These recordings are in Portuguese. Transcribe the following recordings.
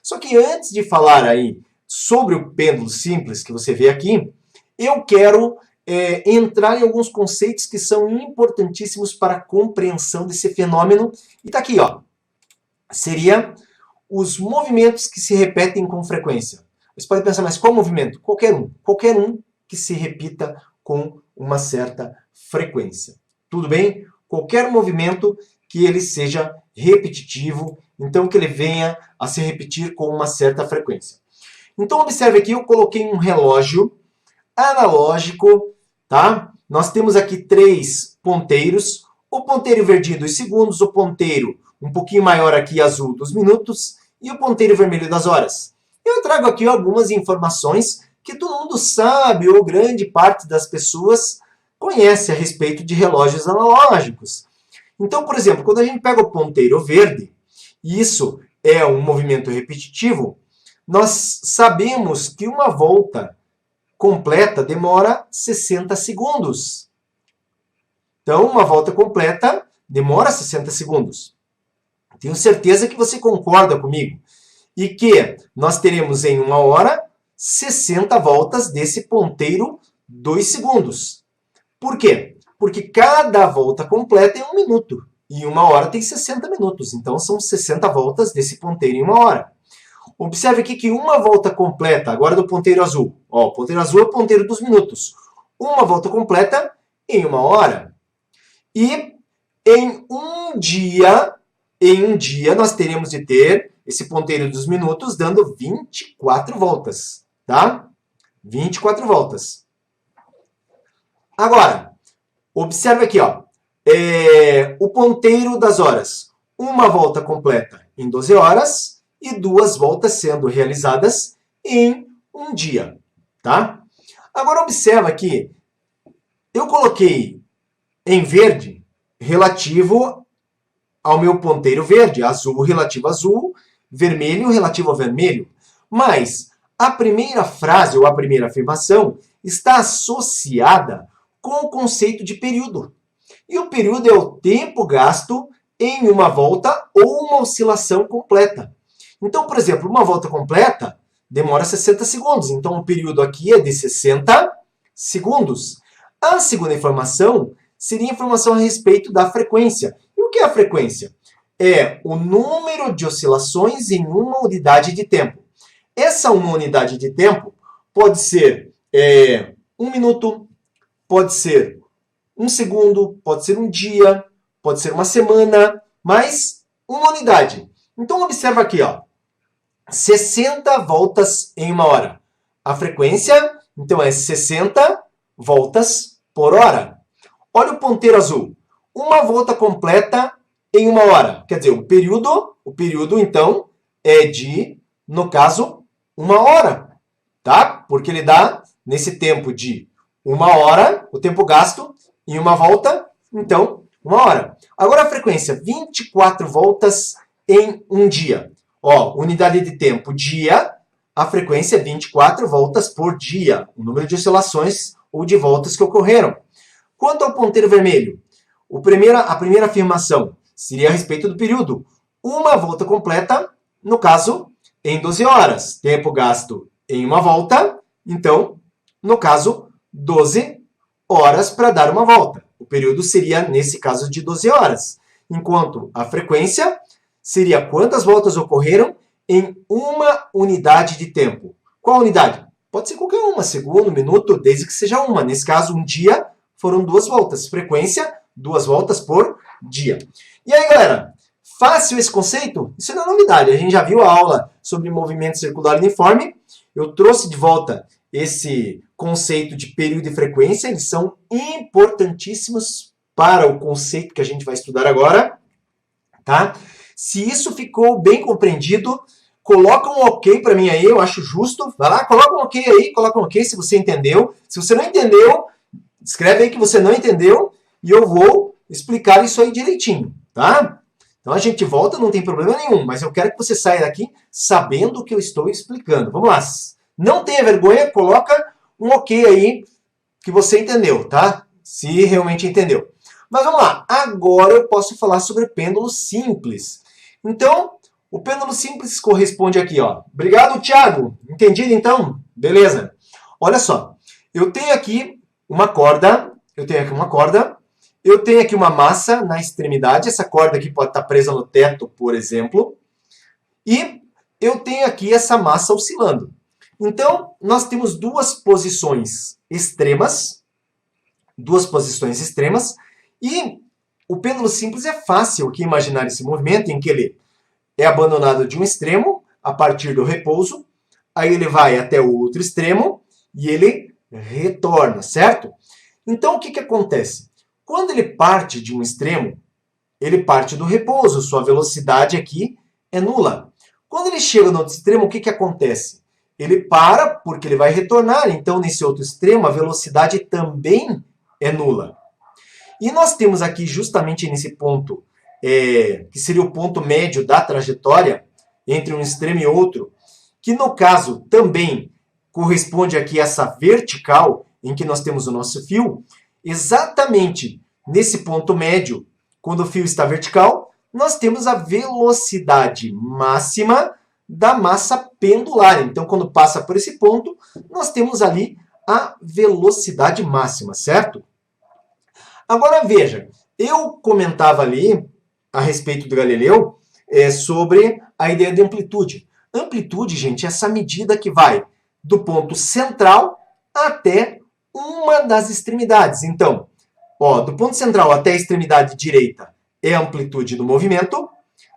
Só que antes de falar aí sobre o pêndulo simples que você vê aqui, eu quero entrar em alguns conceitos que são importantíssimos para a compreensão desse fenômeno. E tá aqui, ó. Seria os movimentos que se repetem com frequência. Você pode pensar, mas qual movimento? Qualquer um. Qualquer um que se repita com uma certa frequência. Tudo bem? Qualquer movimento que ele seja repetitivo, então que ele venha a se repetir com uma certa frequência. Então observe aqui, eu coloquei um relógio analógico, tá? Nós temos aqui 3 ponteiros, o ponteiro verdinho dos segundos, o ponteiro um pouquinho maior aqui azul dos minutos e o ponteiro vermelho das horas. Eu trago aqui algumas informações que todo mundo sabe, ou grande parte das pessoas conhece a respeito de relógios analógicos. Então, por exemplo, quando a gente pega o ponteiro verde, e isso é um movimento repetitivo, nós sabemos que uma volta completa demora 60 segundos. Então, uma volta completa demora 60 segundos. Tenho certeza que você concorda comigo. E que nós teremos em 1 hora 60 voltas desse ponteiro 2 segundos. Por quê? Porque cada volta completa é 1 minuto. E 1 hora tem 60 minutos. Então, são 60 voltas desse ponteiro em 1 hora. Observe aqui que uma volta completa, agora do ponteiro azul. Ó, o ponteiro azul é o ponteiro dos minutos. Uma volta completa em 1 hora. E em um dia nós teremos de ter esse ponteiro dos minutos dando 24 voltas. Tá? 24 voltas. Agora, observe aqui, ó, o ponteiro das horas. Uma volta completa em 12 horas e 2 voltas sendo realizadas em um dia. Tá? Agora, observa aqui, eu coloquei em verde relativo ao meu ponteiro verde, azul relativo a azul, vermelho relativo a vermelho. Mas a primeira frase ou a primeira afirmação está associada com o conceito de período. E o período é o tempo gasto em uma volta ou uma oscilação completa. Então, por exemplo, uma volta completa demora 60 segundos. Então, o período aqui é de 60 segundos. A segunda informação seria informação a respeito da frequência. E o que é a frequência? É o número de oscilações em uma unidade de tempo. Essa uma unidade de tempo pode ser 1 minuto, pode ser 1 segundo, pode ser um dia, pode ser uma semana, mas uma unidade. Então, observa aqui, ó, 60 voltas em 1 hora. A frequência, então, é 60 voltas por hora. Olha o ponteiro azul. Uma volta completa em 1 hora. Quer dizer, o período, então, é de, no caso, 1 hora. Tá? Porque ele dá, nesse tempo de 1 hora, o tempo gasto, em uma volta, então, 1 hora. Agora a frequência, 24 voltas em um dia. Ó, unidade de tempo, dia, a frequência é 24 voltas por dia. O número de oscilações ou de voltas que ocorreram. Quanto ao ponteiro vermelho, a primeira afirmação seria a respeito do período. Uma volta completa, no caso, em 12 horas. Tempo gasto em uma volta, então, no caso, 12 horas para dar uma volta. O período seria, nesse caso, de 12 horas. Enquanto a frequência seria quantas voltas ocorreram em uma unidade de tempo. Qual unidade? Pode ser qualquer uma, segundo, minuto, desde que seja uma. Nesse caso, um dia foram 2 voltas. Frequência, 2 voltas por dia. E aí, galera, fácil esse conceito? Isso não é novidade. A gente já viu a aula sobre movimento circular uniforme. Eu trouxe de volta esse conceito de período e frequência. Eles são importantíssimos para o conceito que a gente vai estudar agora. Tá? Se isso ficou bem compreendido, coloca um ok para mim aí, eu acho justo. Vai lá, coloca um ok aí, coloca um ok se você entendeu. Se você não entendeu, escreve aí que você não entendeu e eu vou explicar isso aí direitinho, tá? Então a gente volta, não tem problema nenhum, mas eu quero que você saia daqui sabendo o que eu estou explicando. Vamos lá. Não tenha vergonha, coloca um ok aí que você entendeu, tá? Se realmente entendeu. Mas vamos lá. Agora eu posso falar sobre pêndulo simples. Então, O pêndulo simples corresponde aqui, ó. Obrigado, Thiago. Entendido, então? Beleza. Olha só. Eu tenho aqui uma corda. Eu tenho aqui uma massa na extremidade. Essa corda aqui pode estar presa no teto, por exemplo. E eu tenho aqui essa massa oscilando. Então, nós temos duas posições extremas. E o pêndulo simples é fácil aqui imaginar esse movimento em que ele é abandonado de um extremo a partir do repouso, aí ele vai até o outro extremo e ele retorna, certo? Então, o que acontece? Quando ele parte de um extremo, ele parte do repouso, sua velocidade aqui é nula. Quando ele chega no outro extremo, o que acontece? Ele para porque ele vai retornar, então nesse outro extremo a velocidade também é nula. E nós temos aqui justamente nesse ponto, que seria o ponto médio da trajetória entre um extremo e outro, que no caso também corresponde aqui a essa vertical em que nós temos o nosso fio, exatamente nesse ponto médio, quando o fio está vertical, nós temos a velocidade máxima da massa pendular. Então, quando passa por esse ponto, nós temos ali a velocidade máxima, certo? Agora, veja, eu comentava ali, a respeito do Galileu, sobre a ideia de amplitude. Amplitude, gente, é essa medida que vai do ponto central até uma das extremidades. Então, ó, do ponto central até a extremidade direita é a amplitude do movimento,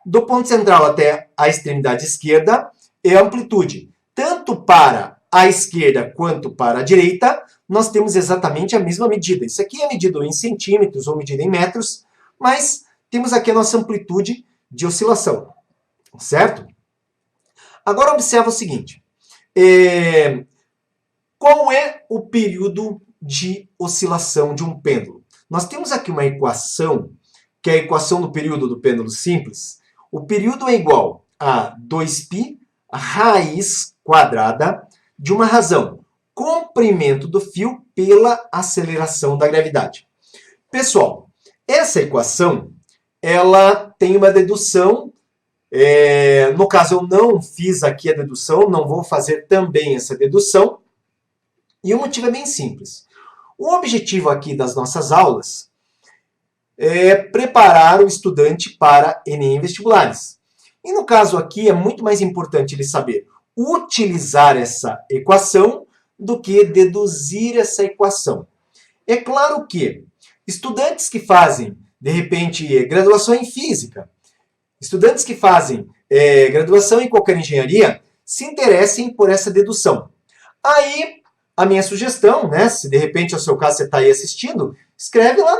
do ponto central até a extremidade esquerda é a amplitude. Tanto para a esquerda quanto para a direita, nós temos exatamente a mesma medida. Isso aqui é medido em centímetros ou medido em metros, mas temos aqui a nossa amplitude de oscilação, certo? Agora observa o seguinte, qual é o período de oscilação de um pêndulo? Nós temos aqui uma equação, que é a equação do período do pêndulo simples. O período é igual a 2π raiz quadrada de uma razão, comprimento do fio pela aceleração da gravidade. Pessoal, essa equação, ela tem uma dedução, no caso eu não fiz aqui a dedução, não vou fazer também essa dedução, e o motivo é bem simples. O objetivo aqui das nossas aulas é preparar o estudante para Enem vestibulares. E no caso aqui é muito mais importante ele saber utilizar essa equação do que deduzir essa equação. É claro que estudantes que fazem, de repente, graduação em física, estudantes que fazem graduação em qualquer engenharia, se interessem por essa dedução. Aí, a minha sugestão, né, se de repente é o seu caso você está aí assistindo, escreve lá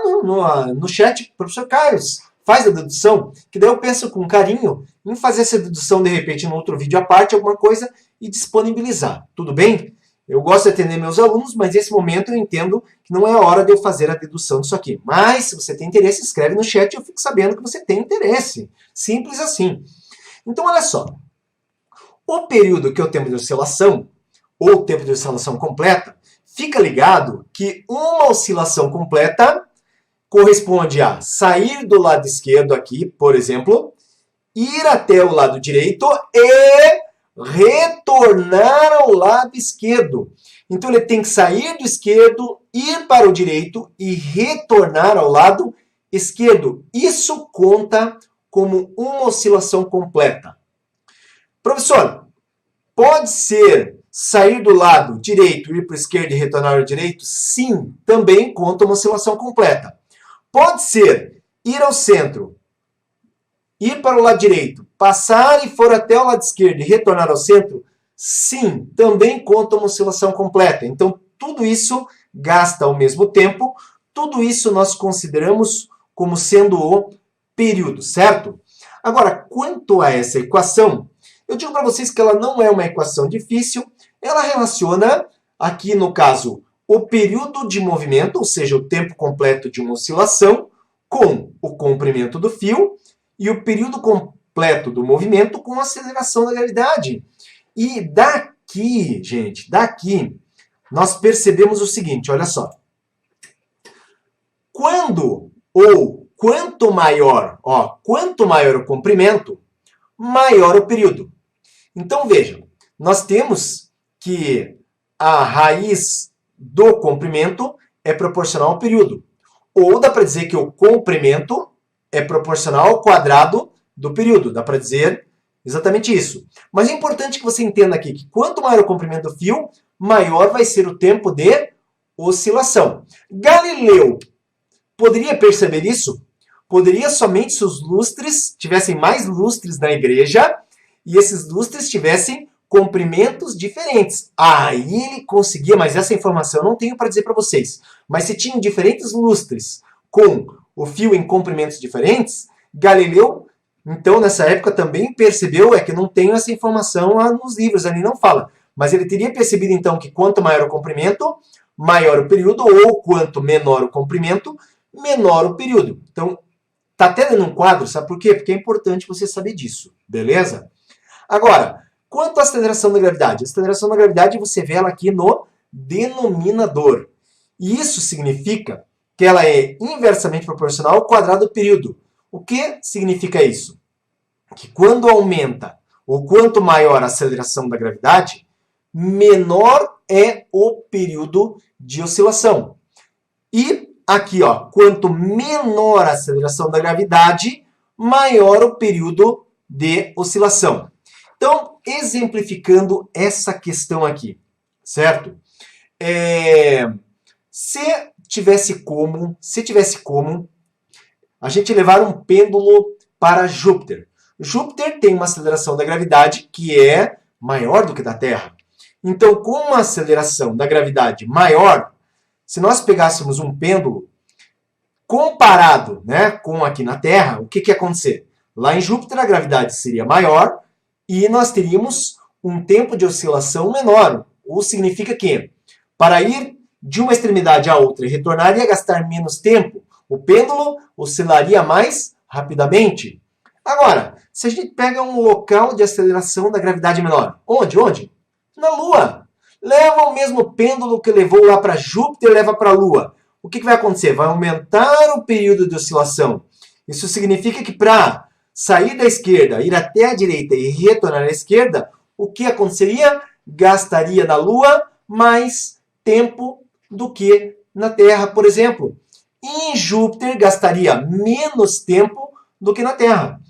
no chat, professor Carlos, faz a dedução, que daí eu penso com carinho em fazer essa dedução, de repente, em outro vídeo à parte, alguma coisa, e disponibilizar. Tudo bem? Eu gosto de atender meus alunos, mas nesse momento eu entendo que não é a hora de eu fazer a dedução disso aqui. Mas, se você tem interesse, escreve no chat e eu fico sabendo que você tem interesse. Simples assim. Então, olha só. O período que é o tempo de oscilação, ou tempo de oscilação completa, fica ligado que uma oscilação completa corresponde a sair do lado esquerdo aqui, por exemplo, ir até o lado direito e retornar ao lado esquerdo. Então ele tem que sair do esquerdo, ir para o direito e retornar ao lado esquerdo. Isso conta como uma oscilação completa. Professor, pode ser sair do lado direito, ir para o esquerdo e retornar ao direito? Sim, também conta uma oscilação completa. Pode ser ir ao centro, ir para o lado direito, passar e for até o lado esquerdo e retornar ao centro? Sim, também conta uma oscilação completa. Então, tudo isso gasta ao mesmo tempo, tudo isso nós consideramos como sendo o período, certo? Agora, quanto a essa equação, eu digo para vocês que ela não é uma equação difícil, ela relaciona, aqui no caso, o período de movimento, ou seja, o tempo completo de uma oscilação, com o comprimento do fio, e o período completo do movimento com a aceleração da gravidade. E daqui, gente, daqui, nós percebemos o seguinte, olha só. Quando, ou quanto maior o comprimento, maior o período. Então, vejam, nós temos que a raiz do comprimento é proporcional ao período. Ou dá para dizer que o comprimento é proporcional ao quadrado do período. Dá para dizer exatamente isso. Mas é importante que você entenda aqui que quanto maior o comprimento do fio, maior vai ser o tempo de oscilação. Galileu poderia perceber isso? Poderia somente se os lustres tivessem mais lustres na igreja e esses lustres tivessem comprimentos diferentes. Aí ele conseguia, mas essa informação eu não tenho para dizer para vocês. Mas se tinham diferentes lustres com o fio em comprimentos diferentes, Galileu, então nessa época também percebeu, é que não tenho essa informação lá nos livros, ali não fala. Mas ele teria percebido então que quanto maior o comprimento, maior o período, ou quanto menor o comprimento, menor o período. Então, tá até dando um quadro, sabe por quê? Porque é importante você saber disso, beleza? Agora, quanto à aceleração da gravidade? A aceleração da gravidade você vê ela aqui no denominador. E isso significa que ela é inversamente proporcional ao quadrado do período. O que significa isso? Que quando aumenta, ou quanto maior a aceleração da gravidade, menor é o período de oscilação. E aqui, ó, quanto menor a aceleração da gravidade, maior o período de oscilação. Então, exemplificando essa questão aqui, certo? Se tivesse como a gente levar um pêndulo para Júpiter. Júpiter tem uma aceleração da gravidade que é maior do que da Terra. Então, com uma aceleração da gravidade maior, se nós pegássemos um pêndulo comparado, né, com aqui na Terra, o que ia acontecer? Lá em Júpiter a gravidade seria maior e nós teríamos um tempo de oscilação menor. O que significa que, para ir de uma extremidade à outra e retornar, ia gastar menos tempo. O pêndulo oscilaria mais rapidamente. Agora, se a gente pega um local de aceleração da gravidade menor, onde? Na Lua. Leva o mesmo pêndulo que levou lá para Júpiter, leva para a Lua. O que vai acontecer? Vai aumentar o período de oscilação. Isso significa que para sair da esquerda, ir até a direita e retornar à esquerda, o que aconteceria? Gastaria na Lua mais tempo do que na Terra, por exemplo. Em Júpiter, gastaria menos tempo do que na Terra.